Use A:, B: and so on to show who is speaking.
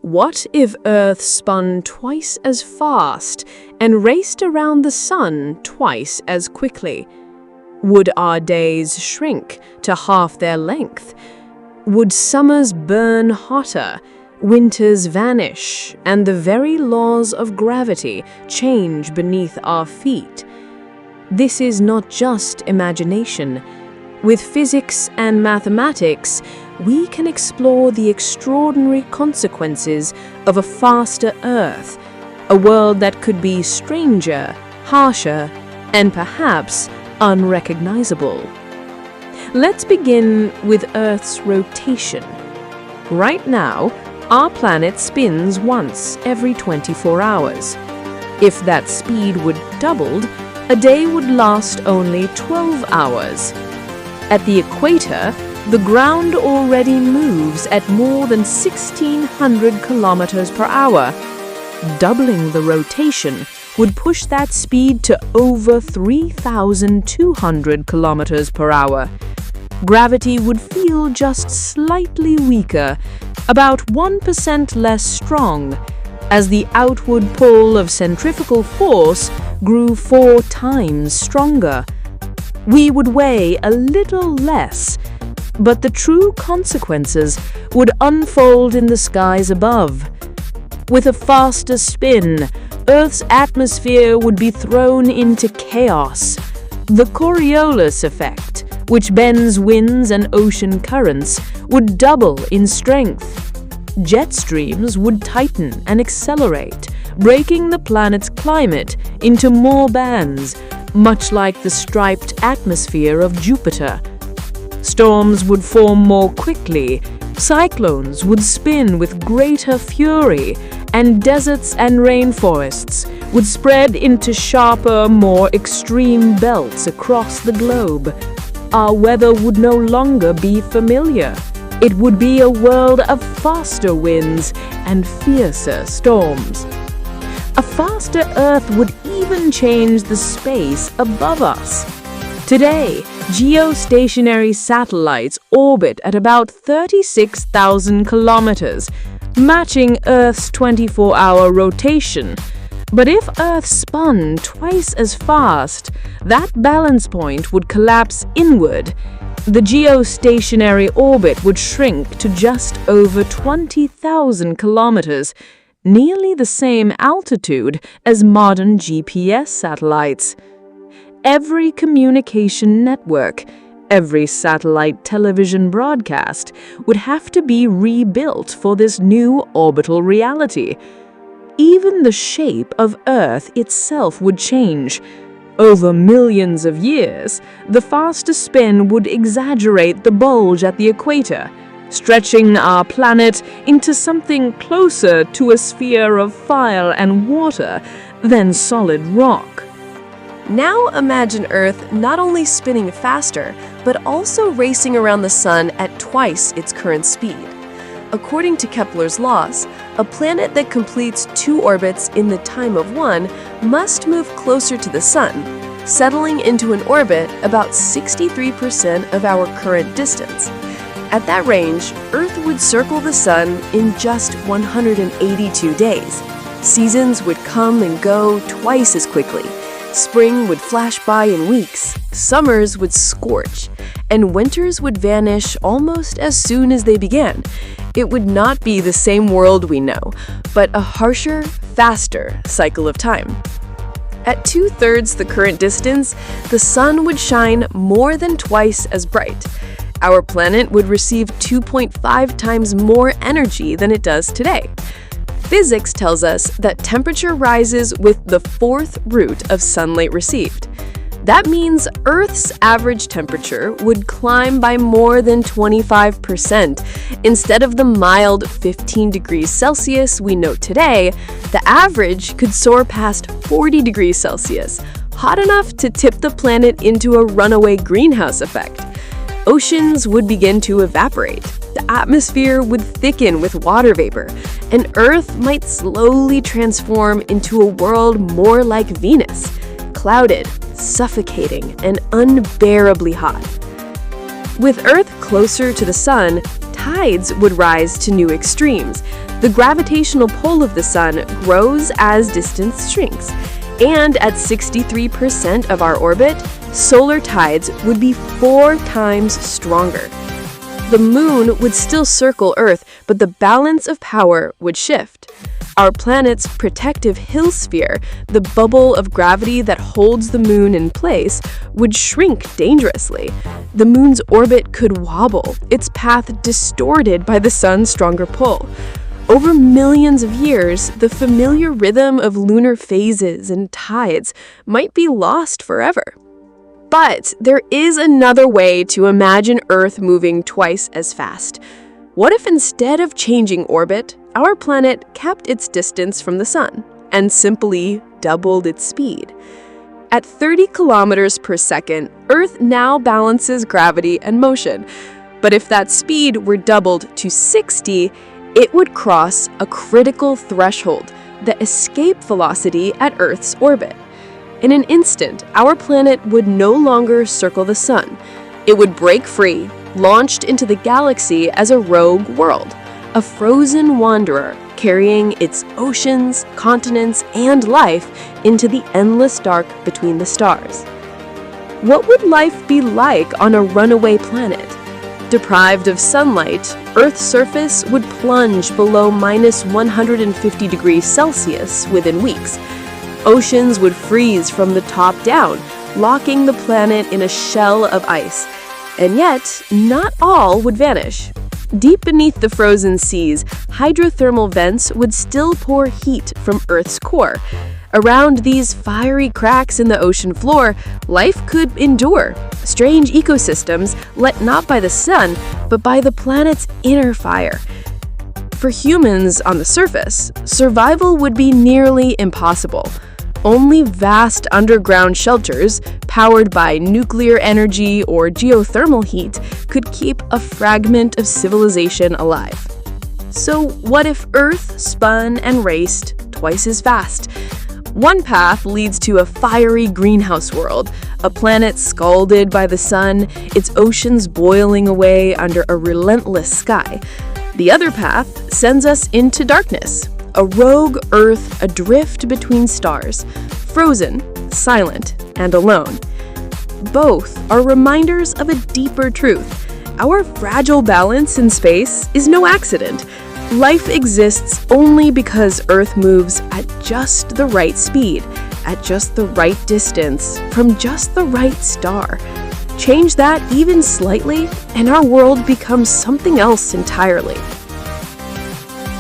A: What if Earth spun twice as fast and raced around the Sun twice as quickly? Would our days shrink to half their length? Would summers burn hotter, winters vanish, and the very laws of gravity change beneath our feet? This is not just imagination. With physics and mathematics, we can explore the extraordinary consequences of a faster Earth, a world that could be stranger, harsher, and perhaps unrecognizable. Let's begin with Earth's rotation. Right now, our planet spins once every 24 hours. If that speed would doubled, a day would last only 12 hours. At the equator, the ground already moves at more than 1,600 kilometers per hour. Doubling the rotation would push that speed to over 3,200 kilometers per hour. Gravity would feel just slightly weaker, about 1% less strong, as the outward pull of centrifugal force grew 4 times stronger. We would weigh a little less, but the true consequences would unfold in the skies above. With a faster spin, Earth's atmosphere would be thrown into chaos. The Coriolis effect, which bends winds and ocean currents, would double in strength. Jet streams would tighten and accelerate, breaking the planet's climate into more bands, much like the striped atmosphere of Jupiter. Storms would form more quickly, cyclones would spin with greater fury, and deserts and rainforests would spread into sharper, more extreme belts across the globe. Our weather would no longer be familiar. It would be a world of faster winds and fiercer storms. A faster Earth would even change the space above us. Today, geostationary satellites orbit at about 36,000 kilometers, matching Earth's 24-hour rotation. But if Earth spun twice as fast, that balance point would collapse inward. The geostationary orbit would shrink to just over 20,000 kilometers, nearly the same altitude as modern GPS satellites. Every communication network, every satellite television broadcast would have to be rebuilt for this new orbital reality. Even the shape of Earth itself would change. Over millions of years, the faster spin would exaggerate the bulge at the equator, stretching our planet into something closer to a sphere of fire and water than solid rock.
B: Now imagine Earth not only spinning faster, but also racing around the Sun at twice its current speed. According to Kepler's laws, a planet that completes 2 orbits in the time of one must move closer to the Sun, settling into an orbit about 63% of our current distance. At that range, Earth would circle the Sun in just 182 days. Seasons would come and go twice as quickly. Spring would flash by in weeks, summers would scorch, and winters would vanish almost as soon as they began. It would not be the same world we know, but a harsher, faster cycle of time. At 2/3 the current distance, the Sun would shine more than twice as bright. Our planet would receive 2.5 times more energy than it does today. Physics tells us that temperature rises with the 4th root of sunlight received. That means Earth's average temperature would climb by more than 25%. Instead of the mild 15 degrees Celsius we know today, the average could soar past 40 degrees Celsius, hot enough to tip the planet into a runaway greenhouse effect. Oceans would begin to evaporate. The atmosphere would thicken with water vapor, and Earth might slowly transform into a world more like Venus, clouded, suffocating, and unbearably hot. With Earth closer to the Sun, tides would rise to new extremes. The gravitational pull of the sun grows as distance shrinks. And at 63% of our orbit, solar tides would be 4 times stronger. The moon would still circle Earth, but the balance of power would shift. Our planet's protective hill sphere, the bubble of gravity that holds the moon in place, would shrink dangerously. The moon's orbit could wobble, its path distorted by the sun's stronger pull. Over millions of years, the familiar rhythm of lunar phases and tides might be lost forever. But there is another way to imagine Earth moving twice as fast. What if instead of changing orbit, our planet kept its distance from the sun and simply doubled its speed? At 30 kilometers per second, Earth now balances gravity and motion. But if that speed were doubled to 60, it would cross a critical threshold, the escape velocity at Earth's orbit. In an instant, our planet would no longer circle the sun. It would break free, launched into the galaxy as a rogue world, a frozen wanderer carrying its oceans, continents, and life into the endless dark between the stars. What would life be like on a runaway planet? Deprived of sunlight, Earth's surface would plunge below minus 150 degrees Celsius within weeks. Oceans would freeze from the top down, locking the planet in a shell of ice. And yet, not all would vanish. Deep beneath the frozen seas, hydrothermal vents would still pour heat from Earth's core. Around these fiery cracks in the ocean floor, life could endure. Strange ecosystems lit not by the sun, but by the planet's inner fire. For humans on the surface, survival would be nearly impossible. Only vast underground shelters, powered by nuclear energy or geothermal heat, could keep a fragment of civilization alive. So what if Earth spun and raced twice as fast? One path leads to a fiery greenhouse world, a planet scalded by the sun, its oceans boiling away under a relentless sky. The other path sends us into darkness, a rogue Earth adrift between stars, frozen, silent, and alone. Both are reminders of a deeper truth. Our fragile balance in space is no accident. Life exists only because Earth moves at just the right speed, at just the right distance, from just the right star. Change that even slightly, and our world becomes something else entirely.